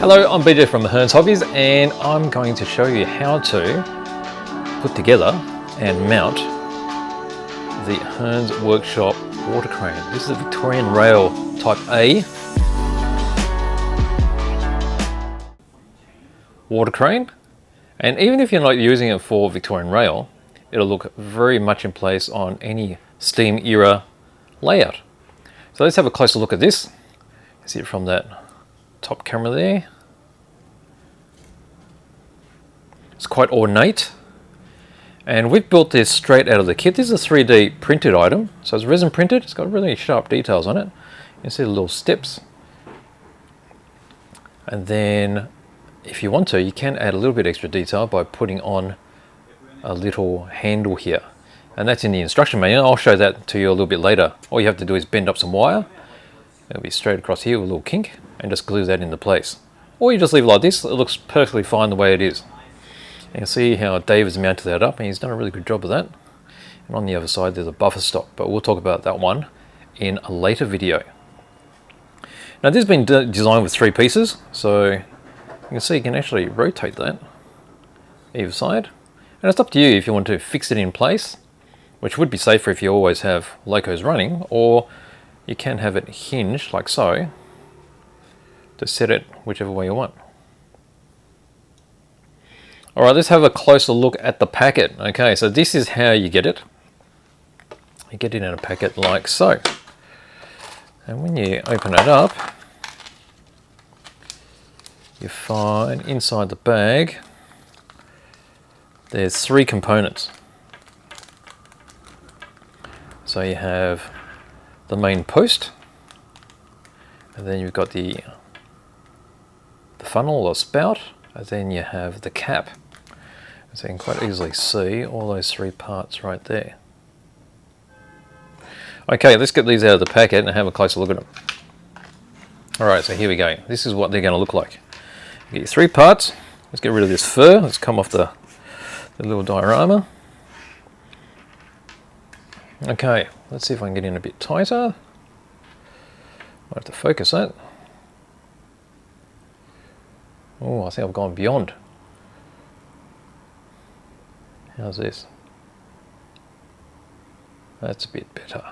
Hello, I'm BJ from Hearns Hobbies, and I'm going to show you how to put together and mount the Hearns Workshop Water Crane. This is a Victorian rail type A water crane, and even if you're not using it for Victorian rail, it'll look very much in place on any steam era layout. So let's have a closer look at this. See it from that top camera there. It's quite ornate, and we've built this straight out of the kit. This is a 3D printed item, so it's resin printed. It's got really sharp details on it. You can see the little steps, and then if you want to, you can add a little bit extra detail by putting on a little handle here, and that's in the instruction manual. I'll show that to you a little bit later. All you have to do is bend up some wire. It'll be straight across here with a little kink, and just glue that into place. Or you just leave it like this. It looks perfectly fine the way it is. You can see how David's mounted that up, and he's done a really good job of that. And on the other side there's a buffer stop, but we'll talk about that one in a later video. Now this has been designed with 3 pieces, so you can see you can actually rotate that either side. And it's up to you if you want to fix it in place, which would be safer if you always have locos running, or you can have it hinged like so to set it whichever way you want. Alright, let's have a closer look at the packet. Okay, so this is how you get it. You get it in a packet like so. And when you open it up, you find inside the bag there's 3 components. So you have the main post, and then you've got the funnel or spout, and then you have the cap. So you can quite easily see all those 3 parts right there. Okay, let's get these out of the packet and have a closer look at them. Alright, so here we go. This is what they're going to look like. You get your 3 parts. Let's get rid of this fur. Let's come off the little diorama. Okay, let's see if I can get in a bit tighter. I'll have to focus that. Oh, I think I've gone beyond. How's this? That's a bit better.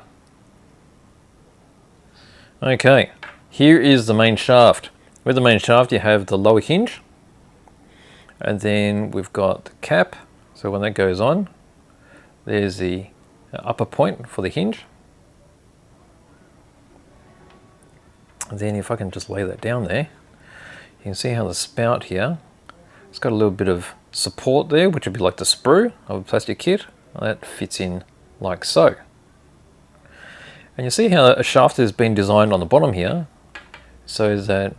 Okay, here is the main shaft. With the main shaft you have the lower hinge, and then we've got the cap. So when that goes on, there's the upper point for the hinge. And then if I can just lay that down there, you can see how the spout here, it's got a little bit of support there, which would be like the sprue of a plastic kit. That fits in like so. And you see how a shaft has been designed on the bottom here, so that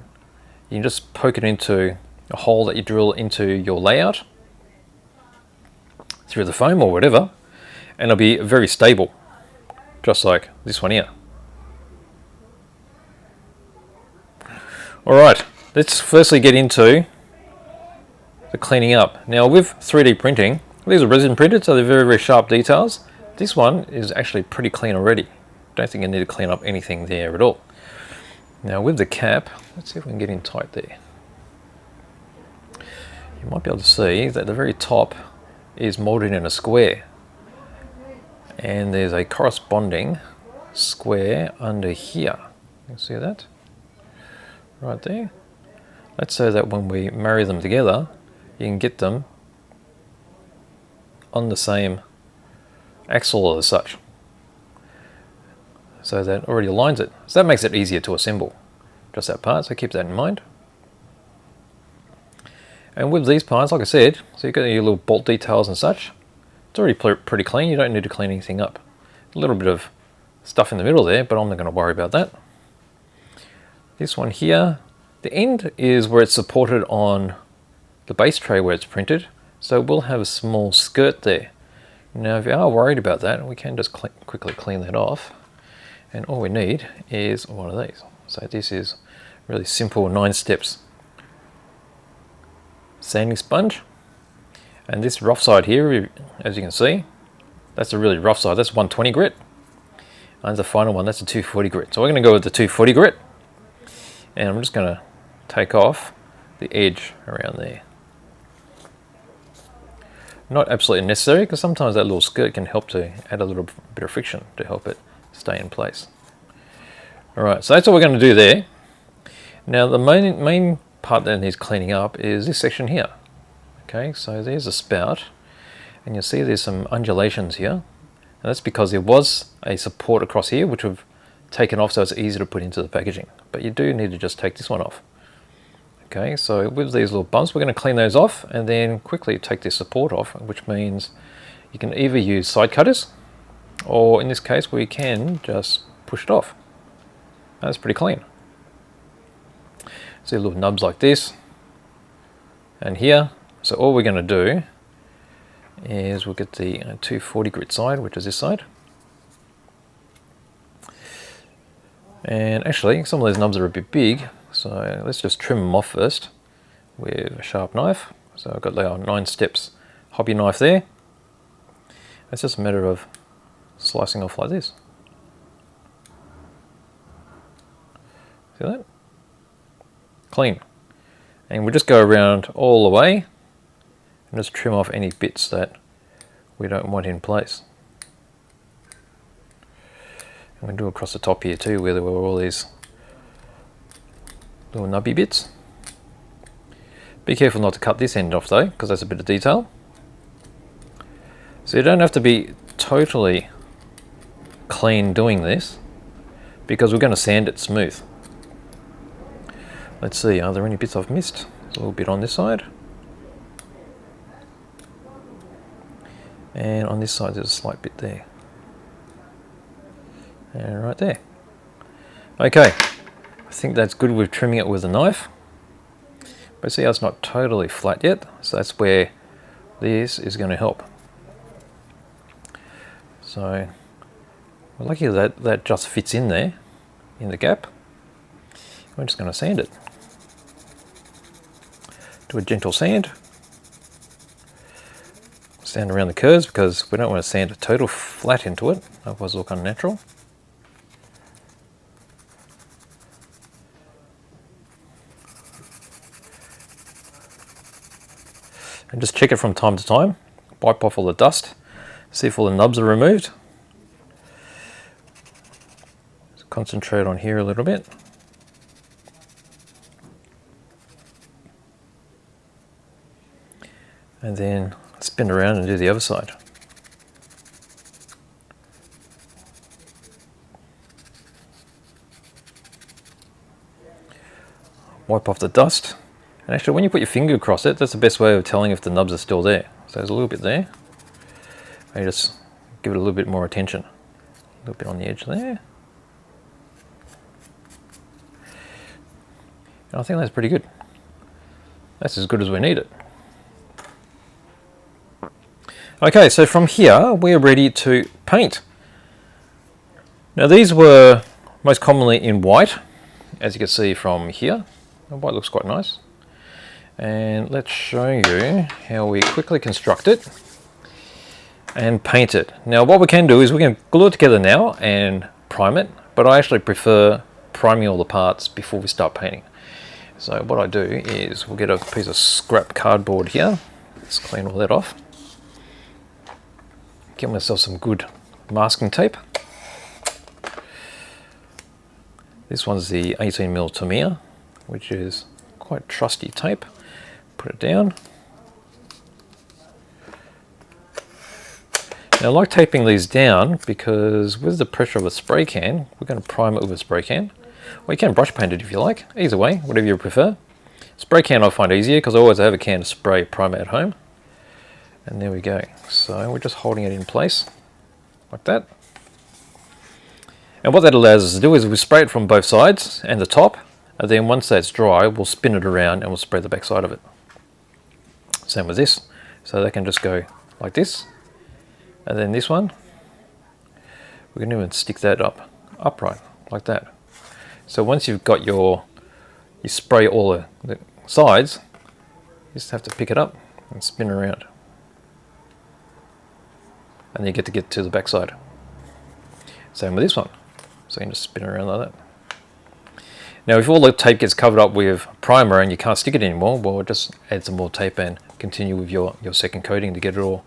you can just poke it into a hole that you drill into your layout through the foam or whatever, and it'll be very stable, just like this one here. Alright, let's firstly get into the cleaning up. Now with 3D printing, these are resin printed, so they're very, very sharp details. This one is actually pretty clean already. Don't think I need to clean up anything there at all. Now with the cap, let's see if we can get in tight there. You might be able to see that the very top is molded in a square, and there's a corresponding square under here. You see that? Right there. That's so that when we marry them together, you can get them on the same axle as such. So that already aligns it. So that makes it easier to assemble, just that part, so keep that in mind. And with these parts, like I said, so you've got your little bolt details and such. It's already pretty clean, you don't need to clean anything up. A little bit of stuff in the middle there, but I'm not going to worry about that. This one here, the end is where it's supported on the base tray where it's printed, so we'll have a small skirt there. Now if you are worried about that, we can just quickly clean that off, and all we need is one of these. So this is really simple 9 steps. Sanding sponge, and this rough side here, as you can see, that's a really rough side. That's 120 grit, and the final one, that's a 240 grit. So we're going to go with the 240 grit, and I'm just going to take off the edge around there. Not absolutely necessary, because sometimes that little skirt can help to add a little bit of friction to help it stay in place. Alright, so that's what we're going to do there. Now the main part that needs cleaning up is this section here. Okay, so there's a spout, and you'll see there's some undulations here. And that's because there was a support across here which we've taken off, so it's easy to put into the packaging. But you do need to just take this one off. Okay, so with these little bumps, we're going to clean those off and then quickly take this support off, which means you can either use side cutters, or in this case we can just push it off. That's pretty clean. See little nubs like this and here. So all we're going to do is we'll get the 240 grit side, which is this side. And actually some of those nubs are a bit big, so let's just trim them off first with a sharp knife. So I've got our 9 steps hobby knife there. It's just a matter of slicing off like this. See that? Clean. And we'll just go around all the way and just trim off any bits that we don't want in place. And we'll do across the top here too, where there were all these little nubby bits. Be careful not to cut this end off though, because that's a bit of detail. So you don't have to be totally clean doing this, because we're going to sand it smooth. Let's see, are there any bits I've missed? There's a little bit on this side. And on this side there's a slight bit there. And right there. Okay, I think that's good with trimming it with a knife. But see how it's not totally flat yet? So that's where this is going to help. So we're lucky that that just fits in there, in the gap. We're just going to sand it. Do a gentle sand. Sand around the curves, because we don't want to sand a total flat into it, otherwise it'll look unnatural. And just check it from time to time. Wipe off all the dust. See if all the nubs are removed. Just concentrate on here a little bit. And then spin around and do the other side. Wipe off the dust. And actually when you put your finger across it, that's the best way of telling if the nubs are still there. So there's a little bit there. And you just give it a little bit more attention. A little bit on the edge there. And I think that's pretty good. That's as good as we need it. Okay, so from here we're ready to paint. Now these were most commonly in white, as you can see from here. The white looks quite nice. And let's show you how we quickly construct it and paint it. Now what we can do is we can glue it together now and prime it, but I actually prefer priming all the parts before we start painting. So what I do is we'll get a piece of scrap cardboard here. Let's clean all that off. Get myself some good masking tape. This one's the 18mm Tamiya, which is quite trusty tape. Put it down. Now I like taping these down because with the pressure of a spray can, we're going to prime it with a spray can. Or you can brush paint it if you like. Either way, whatever you prefer. Spray can I find easier because I always have a can of spray primer at home. And there we go. So we're just holding it in place like that. And what that allows us to do is we spray it from both sides and the top, and then once that's dry we'll spin it around and we'll spray the back side of it. Same with this. So they can just go like this, and then this one we can even stick that up upright like that. So once you've got you spray all the sides, you just have to pick it up and spin around. And you get to the back side. Same with this one. So you can just spin around like that. Now if all the tape gets covered up with primer and you can't stick it anymore, well, just add some more tape and continue with your second coating to get it all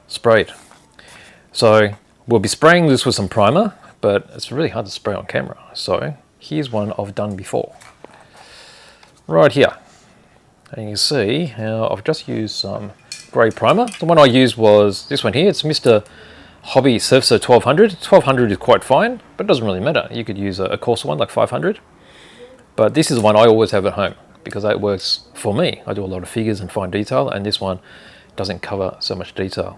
sprayed. So we'll be spraying this with some primer, but it's really hard to spray on camera. So here's one I've done before. Right here. And you can see how I've just used some grey primer. The one I used was this one here. It's Mr. Hobby Surfacer 1200. 1200 is quite fine, but it doesn't really matter. You could use a coarser one like 500. But this is the one I always have at home because that works for me. I do a lot of figures and fine detail, and this one doesn't cover so much detail.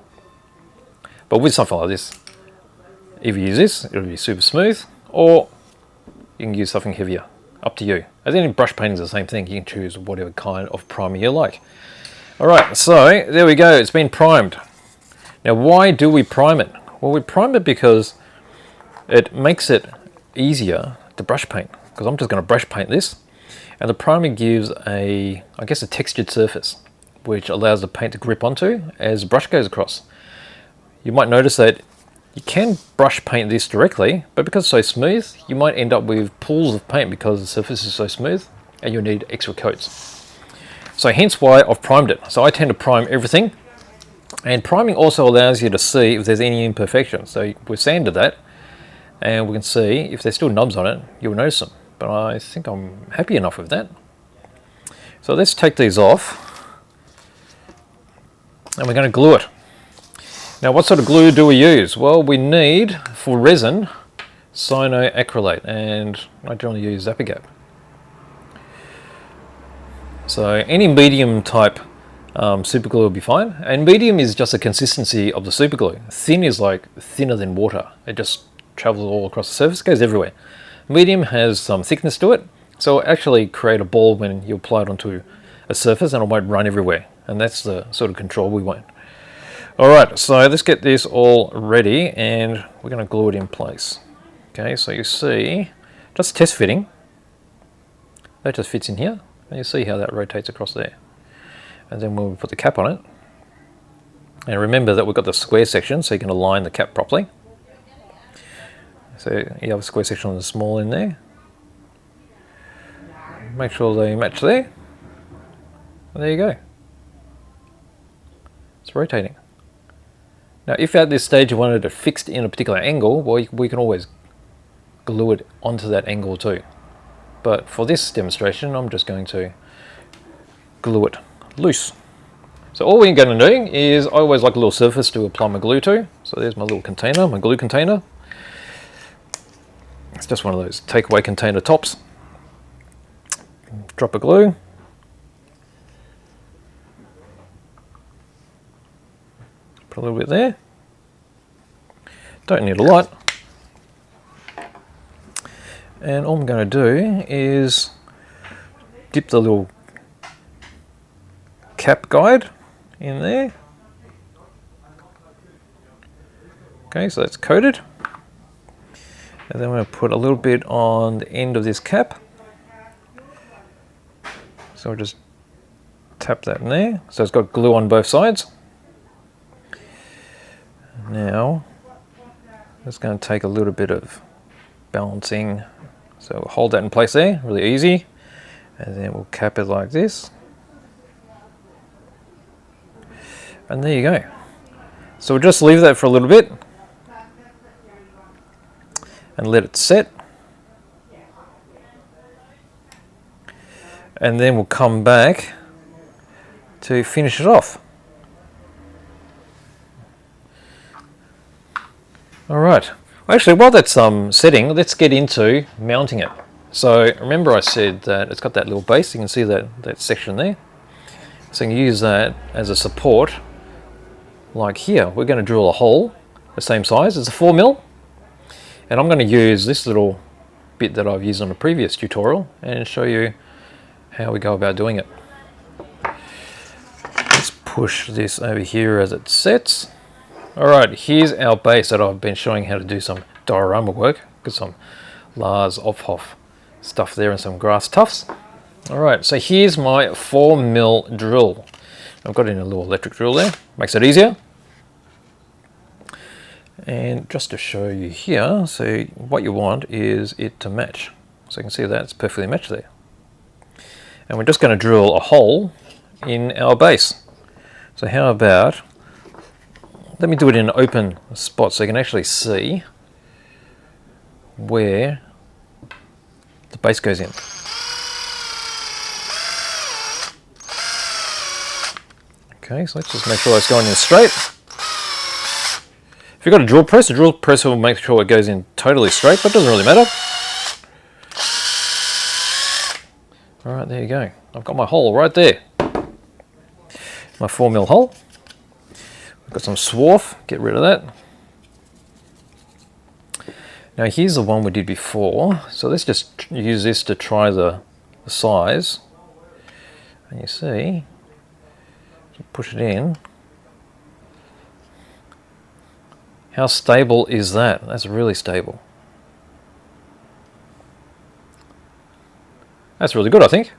But with something like this, if you use this, it'll be super smooth, or you can use something heavier. Up to you. I think brush painting is the same thing. You can choose whatever kind of primer you like. Alright, so there we go. It's been primed. Now why do we prime it? Well, we prime it because it makes it easier to brush paint. Because I'm just going to brush paint this. And the primer gives a textured surface, which allows the paint to grip onto as the brush goes across. You might notice that you can brush paint this directly, but because it's so smooth, you might end up with pools of paint because the surface is so smooth, and you'll need extra coats. So hence why I've primed it. So I tend to prime everything, and priming also allows you to see if there's any imperfections. So we've sanded that, and we can see if there's still nubs on it, you'll notice them. But I think I'm happy enough with that. So let's take these off, and we're going to glue it. Now what sort of glue do we use? Well, we need, for resin, cyanoacrylate, and I generally use Zap-A-Gap. So any medium type super glue will be fine, and medium is just the consistency of the super glue. Thin is like thinner than water. It just travels all across the surface, goes everywhere. Medium has some thickness to it, so it'll actually create a ball when you apply it onto a surface, and it won't run everywhere, and that's the sort of control we want. Alright, so let's get this all ready, and we're going to glue it in place. Okay, so you see, just test fitting, that just fits in here, and you see how that rotates across there. And then we'll put the cap on it, and remember that we've got the square section so you can align the cap properly. So you have a square section on the small end there. Make sure they match there, and there you go. It's rotating. Now if at this stage you wanted it fixed in a particular angle, well, we can always glue it onto that angle too. But for this demonstration, I'm just going to glue it loose. So all we're going to do is, I always like a little surface to apply my glue to. So there's my little container, my glue container. It's just one of those takeaway container tops. Drop a glue. Put a little bit there. Don't need a lot. And all I'm going to do is dip the little cap guide in there. Okay, so that's coated. And then I'm going to put a little bit on the end of this cap. So I'll just tap that in there. So it's got glue on both sides. Now, it's going to take a little bit of balancing. So we'll hold that in place there, really easy. And then we'll cap it like this. And there you go. So we'll just leave that for a little bit and let it set. And then we'll come back to finish it off. Alright, actually while that's setting, let's get into mounting it. So remember I said that it's got that little base, you can see that section there. So you can use that as a support, like here. We're going to drill a hole the same size, it's a 4mm. And I'm going to use this little bit that I've used on a previous tutorial and show you how we go about doing it. Let's push this over here as it sets. Alright, here's our base that I've been showing how to do some diorama work. Got some Lars Ophoff stuff there and some grass tufts. Alright, so here's my 4mm drill. I've got in a little electric drill there, makes it easier. And just to show you here, so what you want is it to match. So you can see that's perfectly matched there. And we're just going to drill a hole in our base. So how about, let me do it in an open spot so you can actually see where the base goes in. Okay, so let's just make sure that's going in straight. If you've got a drill press will make sure it goes in totally straight, but it doesn't really matter. Alright, there you go. I've got my hole right there. My 4mm hole. I've got some swarf, get rid of that. Now here's the one we did before, so let's just use this to try the size. And you see, push it in. How stable is that? That's really stable. That's really good, I think.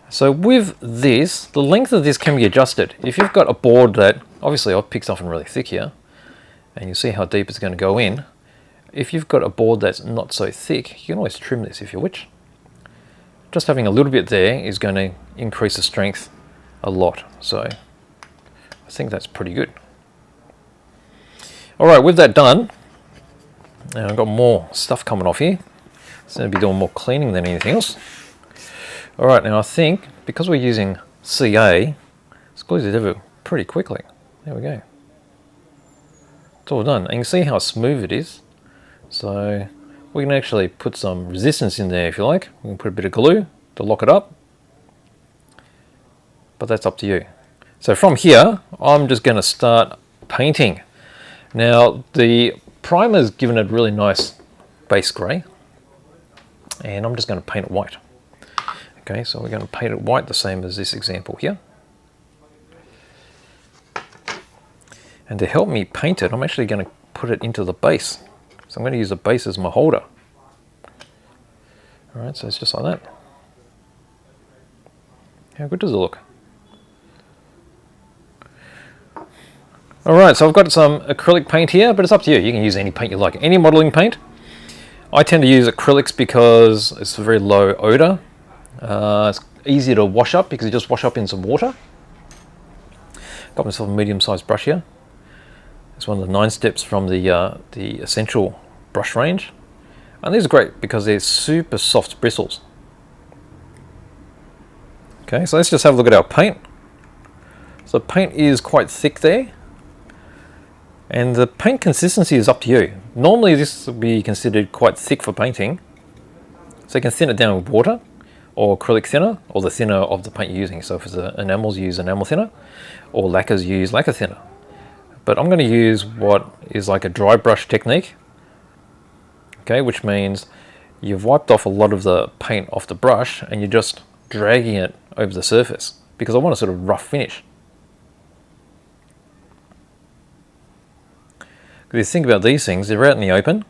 So with this, the length of this can be adjusted. If you've got a board that, obviously I've picked something really thick here, and you see how deep it's going to go in. If you've got a board that's not so thick, you can always trim this if you wish. Just having a little bit there is going to increase the strength a lot. So I think that's pretty good. Alright, with that done, now I've got more stuff coming off here. It's going to be doing more cleaning than anything else. Alright, now I think, because we're using CA, squeeze it over pretty quickly. There we go. It's all done. And you can see how smooth it is. So we can actually put some resistance in there if you like. We can put a bit of glue to lock it up. But that's up to you. So from here, I'm just going to start painting. Now the primer's given it a really nice base grey. And I'm just going to paint it white. Okay, so we're going to paint it white the same as this example here. And to help me paint it, I'm actually going to put it into the base. So I'm going to use the base as my holder. Alright, so it's just like that. How good does it look? Alright, so I've got some acrylic paint here, but it's up to you. You can use any paint you like, any modelling paint. I tend to use acrylics because it's a very low odour. It's easier to wash up because you just wash up in some water. Got myself a medium-sized brush here. It's one of the 9 steps from the Essential brush range. And these are great because they're super soft bristles. Okay, so let's just have a look at our paint. So the paint is quite thick there. And the paint consistency is up to you. Normally this would be considered quite thick for painting. So you can thin it down with water or acrylic thinner, or the thinner of the paint you're using. So if it's enamels, use enamel thinner, or lacquers, use lacquer thinner. But I'm going to use what is like a dry brush technique. Okay, which means you've wiped off a lot of the paint off the brush and you're just dragging it over the surface because I want a sort of rough finish. If you think about these things, they're out in the open.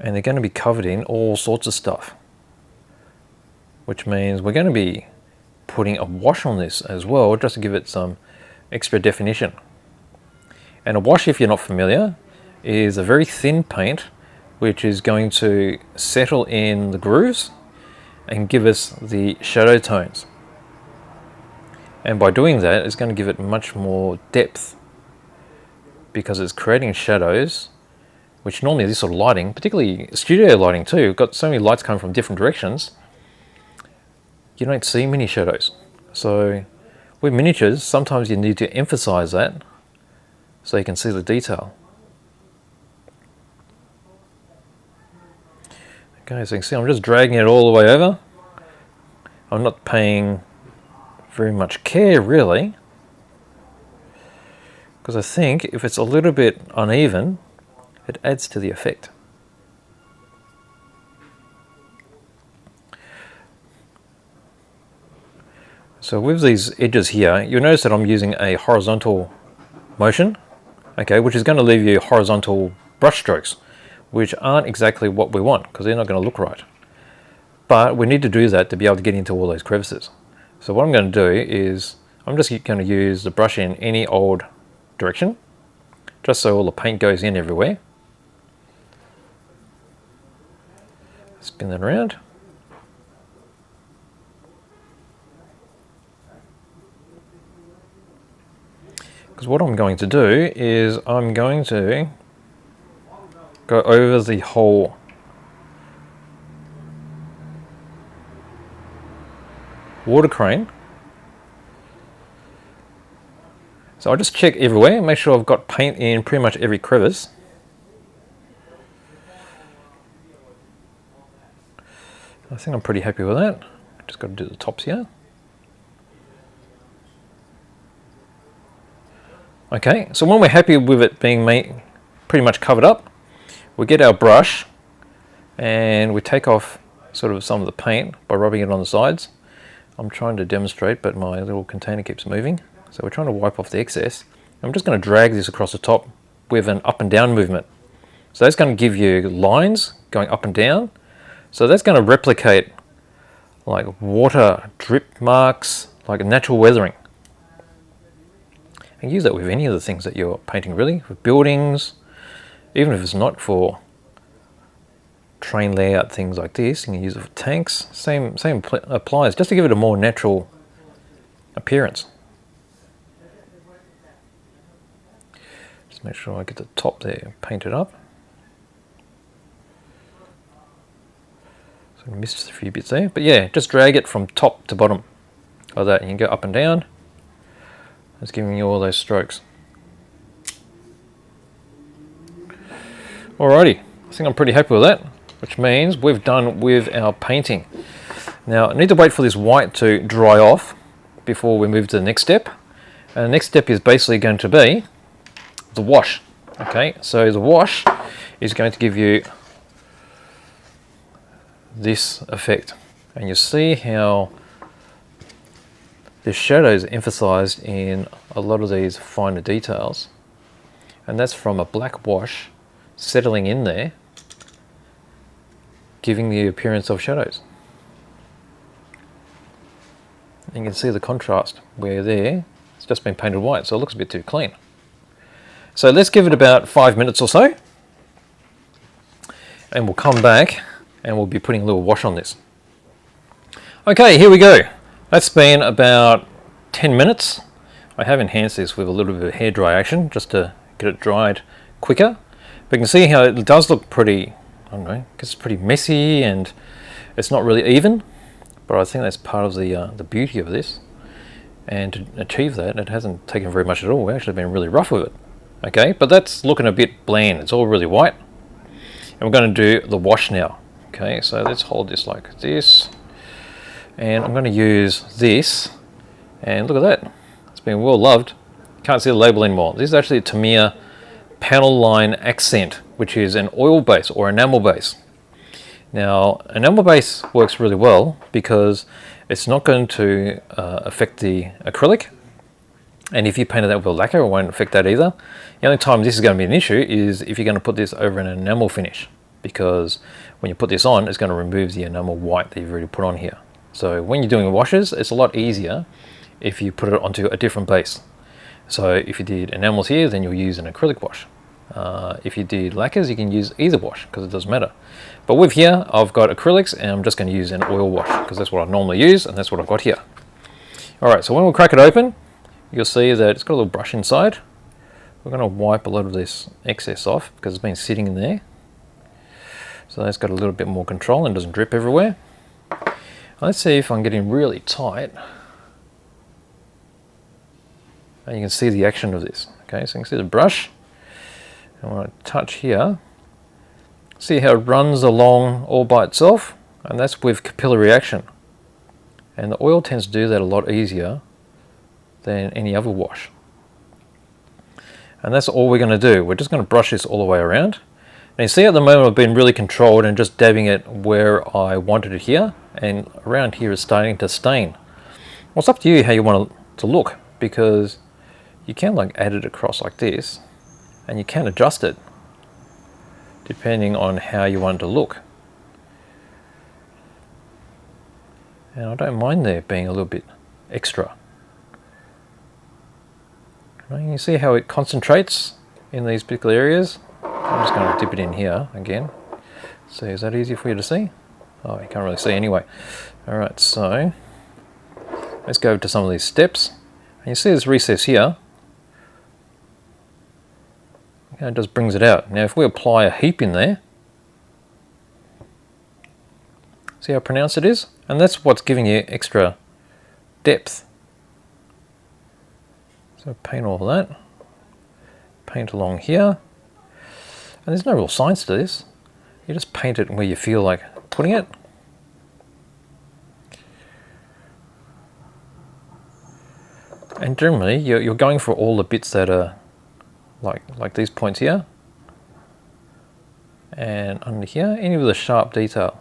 And they're going to be covered in all sorts of stuff. Which means we're going to be putting a wash on this as well, just to give it some extra definition. And a wash, if you're not familiar, is a very thin paint which is going to settle in the grooves and give us the shadow tones. And by doing that, it's going to give it much more depth because it's creating shadows, which normally this sort of lighting, particularly studio lighting too, got so many lights coming from different directions, you don't see many shadows. So with miniatures, sometimes you need to emphasize that so you can see the detail. Okay, so you can see I'm just dragging it all the way over. I'm not paying very much care really, because I think if it's a little bit uneven, it adds to the effect. So with these edges here, you'll notice that I'm using a horizontal motion, okay, which is going to leave you horizontal brush strokes, which aren't exactly what we want because they're not going to look right. But we need to do that to be able to get into all those crevices. So what I'm going to do is I'm just going to use the brush in any old direction, just so all the paint goes in everywhere. Spin that around. Because what I'm going to do is I'm going to go over the whole water crane. So I just check everywhere, make sure I've got paint in pretty much every crevice. I think I'm pretty happy with that. Just got to do the tops here. Okay, so when we're happy with it being pretty much covered up, we get our brush and we take off sort of some of the paint by rubbing it on the sides. I'm trying to demonstrate, but my little container keeps moving. So we're trying to wipe off the excess. I'm just going to drag this across the top with an up and down movement. So that's going to give you lines going up and down. So that's going to replicate like water drip marks, like natural weathering. And use that with any of the things that you're painting, really, with buildings, even if it's not for train layout, things like this. You can use it for tanks. Same applies, just to give it a more natural appearance. Just make sure I get the top there painted up. So I missed a few bits there, but yeah, just drag it from top to bottom like that. You can go up and down. It's giving you all those strokes. Alrighty, I think I'm pretty happy with that, which means we've done with our painting. Now I need to wait for this white to dry off before we move to the next step. And the next step is basically going to be the wash. Okay, so the wash is going to give you this effect. And you see how the shadows emphasized in a lot of these finer details, and that's from a black wash settling in there, giving the appearance of shadows. And you can see the contrast where there it's just been painted white, so it looks a bit too clean. So let's give it about 5 minutes or so, and we'll come back and we'll be putting a little wash on this. Okay, here we go. That's been about 10 minutes. I have enhanced this with a little bit of hair dry action just to get it dried quicker. But you can see how it does look pretty, I don't know, it's pretty messy and it's not really even. But I think that's part of the beauty of this. And to achieve that, it hasn't taken very much at all. We've actually been really rough with it. Okay, but that's looking a bit bland. It's all really white. And we're going to do the wash now. Okay, so let's hold this like this. And I'm going to use this, and look at that, it's been well loved. Can't see the label anymore. This is actually a Tamiya panel line accent, which is an oil base or enamel base. Now enamel base works really well because it's not going to affect the acrylic, and if you painted that with a lacquer, it won't affect that either. The only time this is going to be an issue is if you're going to put this over an enamel finish, because when you put this on, it's going to remove the enamel white that you've already put on here. So when you're doing washes, it's a lot easier if you put it onto a different base. So if you did enamels here, then you'll use an acrylic wash. If you did lacquers, you can use either wash because it doesn't matter. But with here, I've got acrylics and I'm just going to use an oil wash because that's what I normally use and that's what I've got here. Alright, so when we crack it open, you'll see that it's got a little brush inside. We're going to wipe a lot of this excess off because it's been sitting in there. So that's got a little bit more control and doesn't drip everywhere. Let's see if I'm getting really tight. And you can see the action of this. Okay, so you can see the brush. And when I touch here, see how it runs along all by itself? And that's with capillary action. And the oil tends to do that a lot easier than any other wash. And that's all we're going to do. We're just going to brush this all the way around. And you see at the moment I've been really controlled and just dabbing it where I wanted it here, and around here is starting to stain. Well, it's up to you how you want it to look, because you can like add it across like this and you can adjust it depending on how you want it to look. And I don't mind there being a little bit extra. And you see how it concentrates in these particular areas. I'm just going to dip it in here again. So is that easy for you to see? Oh, you can't really see anyway. Alright, so let's go to some of these steps. And you see this recess here. It just brings it out. Now if we apply a heap in there, see how pronounced it is? And that's what's giving you extra depth. So paint all that. Paint along here. And there's no real science to this. You just paint it where you feel like putting it. And generally you're going for all the bits that are like these points here. And under here, any with a sharp detail.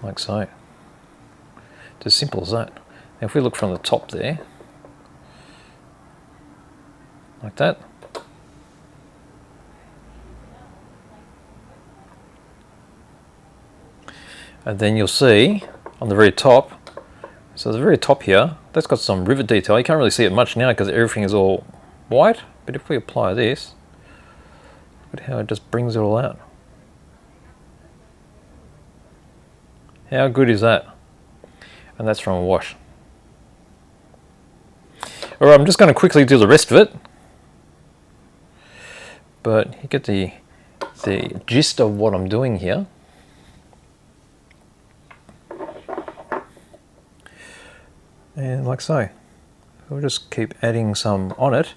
Like so. It's as simple as that. Now if we look from the top there, like that. And then you'll see on the very top, so the very top here, that's got some rivet detail. You can't really see it much now because everything is all white, but if we apply this, look at how it just brings it all out. How good is that? And that's from a wash. Alright, I'm just going to quickly do the rest of it. But you get the gist of what I'm doing here. And like so, we'll just keep adding some on it.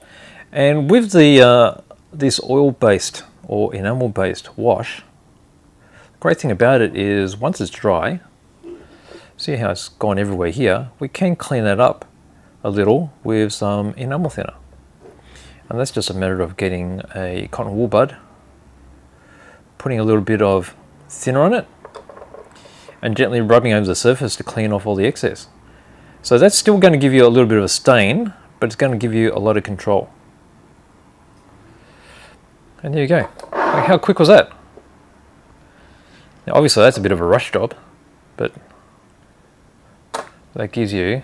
And with the this oil-based or enamel-based wash, the great thing about it is once it's dry, see how it's gone everywhere here, we can clean that up a little with some enamel thinner. And that's just a matter of getting a cotton wool bud, putting a little bit of thinner on it, and gently rubbing over the surface to clean off all the excess. So that's still going to give you a little bit of a stain, but it's going to give you a lot of control. And there you go. Like, how quick was that? Now obviously that's a bit of a rush job, but that gives you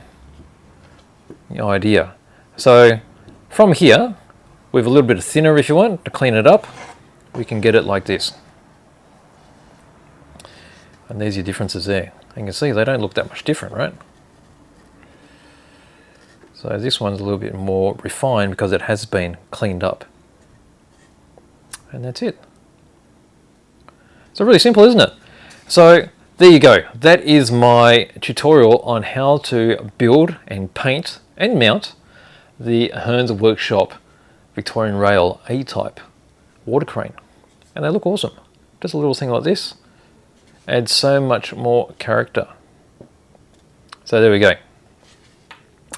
the idea. So from here, with a little bit of thinner if you want to clean it up, we can get it like this. And there's your differences there. You can see they don't look that much different, right? So this one's a little bit more refined because it has been cleaned up. And that's it. So really simple, isn't it? So there you go. That is my tutorial on how to build and paint and mount the Hearns Workshop Victorian Rail A-type water crane. And they look awesome. Just a little thing like this adds so much more character. So there we go.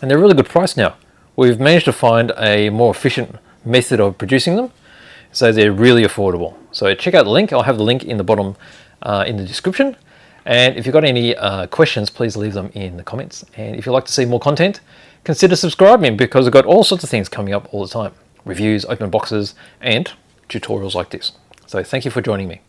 And they're a really good price now. We've managed to find a more efficient method of producing them, so they're really affordable. So check out the link. I'll have the link in the bottom in the description. And if you've got any questions, please leave them in the comments. And if you'd like to see more content, consider subscribing because I've got all sorts of things coming up all the time. Reviews, open boxes, and tutorials like this. So thank you for joining me.